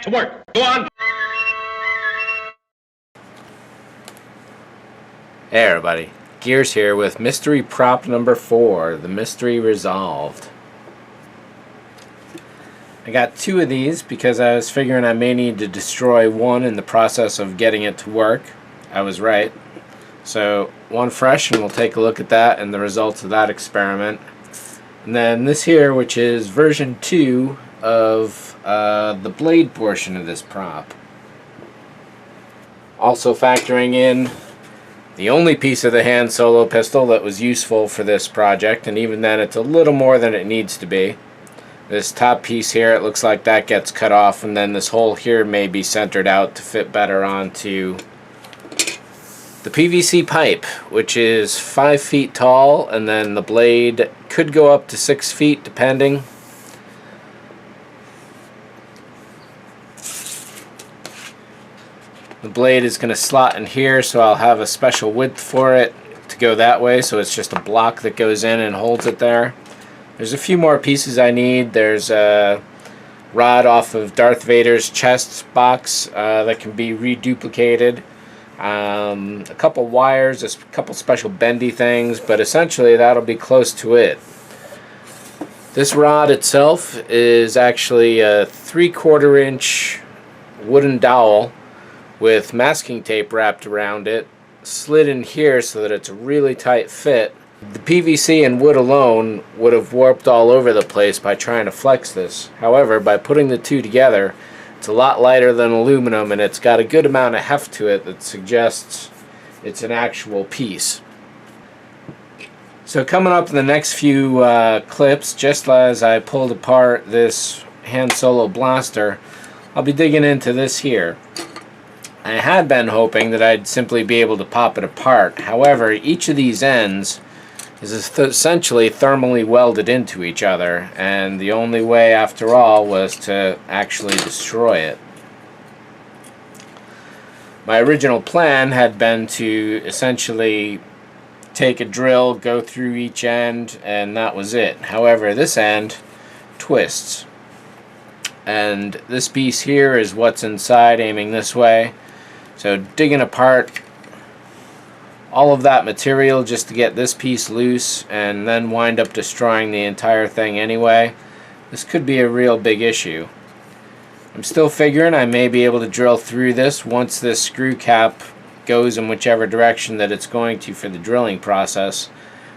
get to work. Go on. Hey everybody, Gears here with mystery prop number 4, the mystery resolved. I got 2 of these because I was figuring I may need to destroy one in the process of getting it to work. I was right. So one fresh, and we'll take a look at that and the results of that experiment. And then this here, which is version 2 of the blade portion of this prop. Also factoring in the only piece of the hand solo pistol that was useful for this project, and even then it's a little more than it needs to be. This top piece here, it looks like that gets cut off, and then this hole here may be centered out to fit better onto the PVC pipe, which is 5 feet tall, and then the blade could go up to 6 feet depending. The blade is going to slot in here, so I'll have a special width for it to go that way, so it's just a block that goes in and holds it there. There's a few more pieces I need. There's a rod off of Darth Vader's chest box that can be reduplicated. A couple wires, a couple special bendy things, but essentially that'll be close to it. This rod itself is actually a 3/4 inch wooden dowel with masking tape wrapped around it, slid in here so that it's a really tight fit. The PVC and wood alone would have warped all over the place by trying to flex this. However, by putting the two together, it's a lot lighter than aluminum, and it's got a good amount of heft to it that suggests it's an actual piece. So coming up in the next few clips, just as I pulled apart this hand solo blaster, I'll be digging into this here. I had been hoping that I'd simply be able to pop it apart. However, each of these ends is essentially thermally welded into each other, and the only way after all was to actually destroy it. My original plan had been to essentially take a drill, go through each end, and that was it. However, this end twists, and this piece here is what's inside, aiming this way. So digging apart all of that material just to get this piece loose and then wind up destroying the entire thing anyway, this could be a real big issue. I'm still figuring I may be able to drill through this once this screw cap goes in whichever direction that it's going to for the drilling process.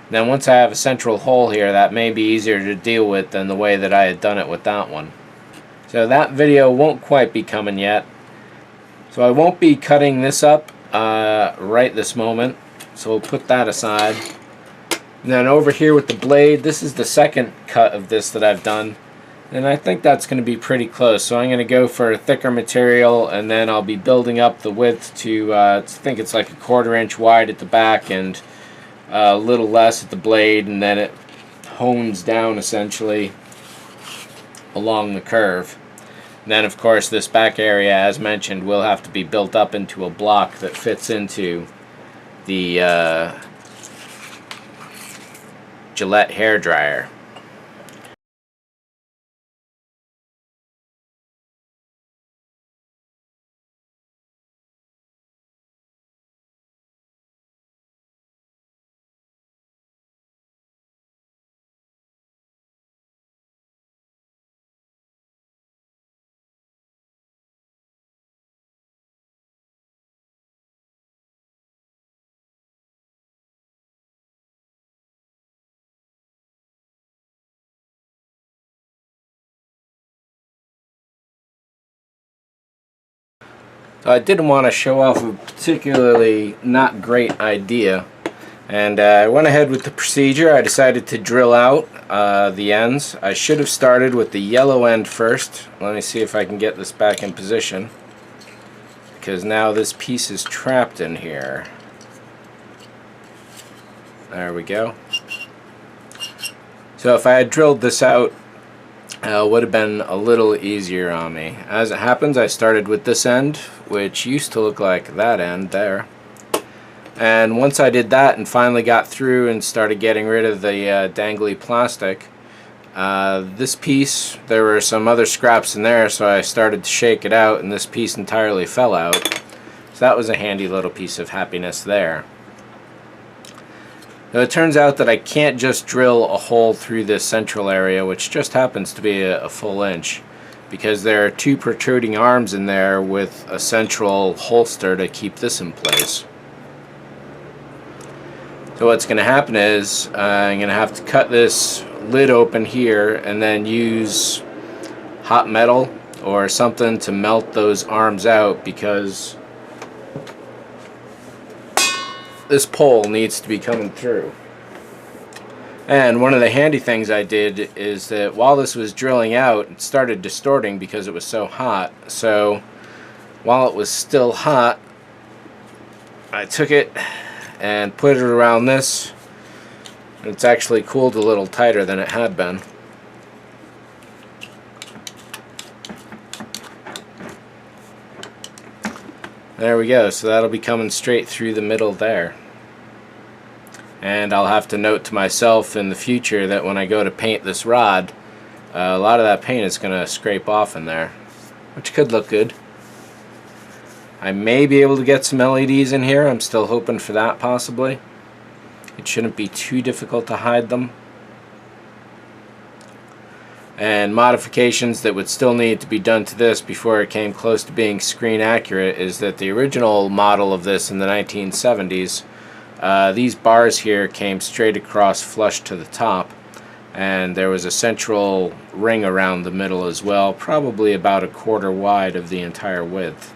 And then once I have a central hole here, that may be easier to deal with than the way that I had done it with that one. So that video won't quite be coming yet. So I won't be cutting this up right this moment, so we'll put that aside. And then over here with the blade, this is the second cut of this that I've done, and I think that's going to be pretty close. So I'm going to go for a thicker material, and then I'll be building up the width to, I think it's like a 1/4 inch wide at the back and a little less at the blade, and then it hones down essentially along the curve. And then of course this back area, as mentioned, will have to be built up into a block that fits into the Gillette hairdryer. So I didn't want to show off a particularly not great idea, and I went ahead with the procedure. I decided to drill out the ends. I should have started with the yellow end first. Let me see if I can get this back in position, because now this piece is trapped in here. There we go. So if I had drilled this out, would have been a little easier on me. As it happens, I started with this end, which used to look like that end there. And once I did that and finally got through and started getting rid of the dangly plastic, This piece, there were some other scraps in there, so I started to shake it out, and this piece entirely fell out. So that was a handy little piece of happiness there. Now it turns out that I can't just drill a hole through this central area, which just happens to be a full inch, because there are two protruding arms in there with a central holster to keep this in place. So what's going to happen is I'm going to have to cut this lid open here and then use hot metal or something to melt those arms out, because this pole needs to be coming through. And one of the handy things I did is that while this was drilling out, it started distorting because it was so hot. So while it was still hot, I took it and put it around this. It's actually cooled a little tighter than it had been. There we go, so that'll be coming straight through the middle there. And I'll have to note to myself in the future that when I go to paint this rod, a lot of that paint is going to scrape off in there, which could look good. I may be able to get some LEDs in here. I'm still hoping for that, possibly. It shouldn't be too difficult to hide them. And modifications that would still need to be done to this before it came close to being screen accurate is that the original model of this in the 1970s, these bars here came straight across flush to the top, and there was a central ring around the middle as well, probably about 1/4 wide of the entire width.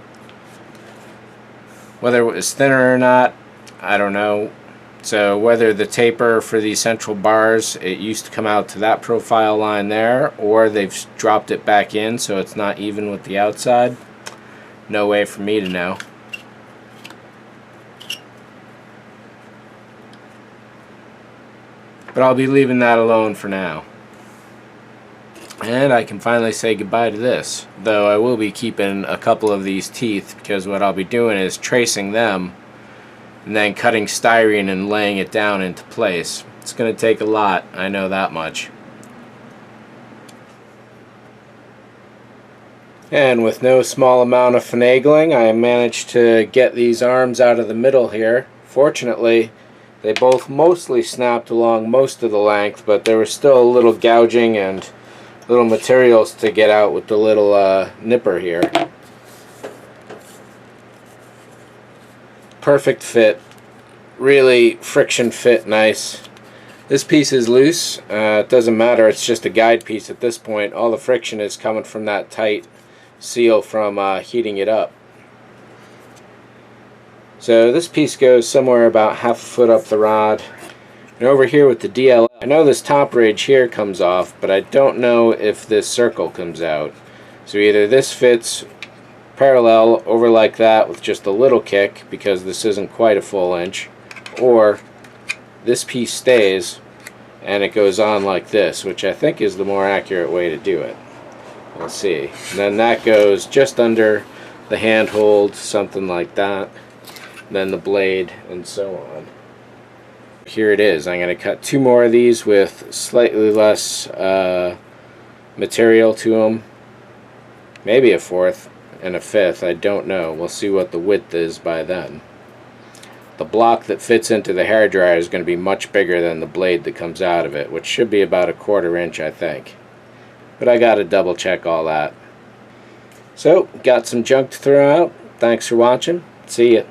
Whether it was thinner or not, I don't know. So whether the taper for these central bars, it used to come out to that profile line there, or they've dropped it back in so it's not even with the outside, no way for me to know. But I'll be leaving that alone for now. And I can finally say goodbye to this, though I will be keeping a couple of these teeth, because what I'll be doing is tracing them and then cutting styrene and laying it down into place. It's going to take a lot, I know that much. And with no small amount of finagling, I managed to get these arms out of the middle here. Fortunately, they both mostly snapped along most of the length, but there was still a little gouging and little materials to get out with the little nipper here. Perfect fit, really friction fit nice. This piece is loose, it doesn't matter, it's just a guide piece at this point. All the friction is coming from that tight seal from heating it up. So this piece goes somewhere about 1/2 foot up the rod. And over here with the DLL, I know this top ridge here comes off, but I don't know if this circle comes out. So either this fits parallel over like that with just a little kick, because this isn't quite a full inch, or this piece stays and it goes on like this, which I think is the more accurate way to do it. We'll see. And then that goes just under the handhold, something like that, then the blade, and so on. Here it is. I'm going to cut 2 more of these with slightly less material to them. Maybe a 4th and a 5th, I don't know. We'll see what the width is by then. The block that fits into the hairdryer is going to be much bigger than the blade that comes out of it, which should be about 1/4 inch, I think. But I got to double check all that. So, got some junk to throw out. Thanks for watching. See ya.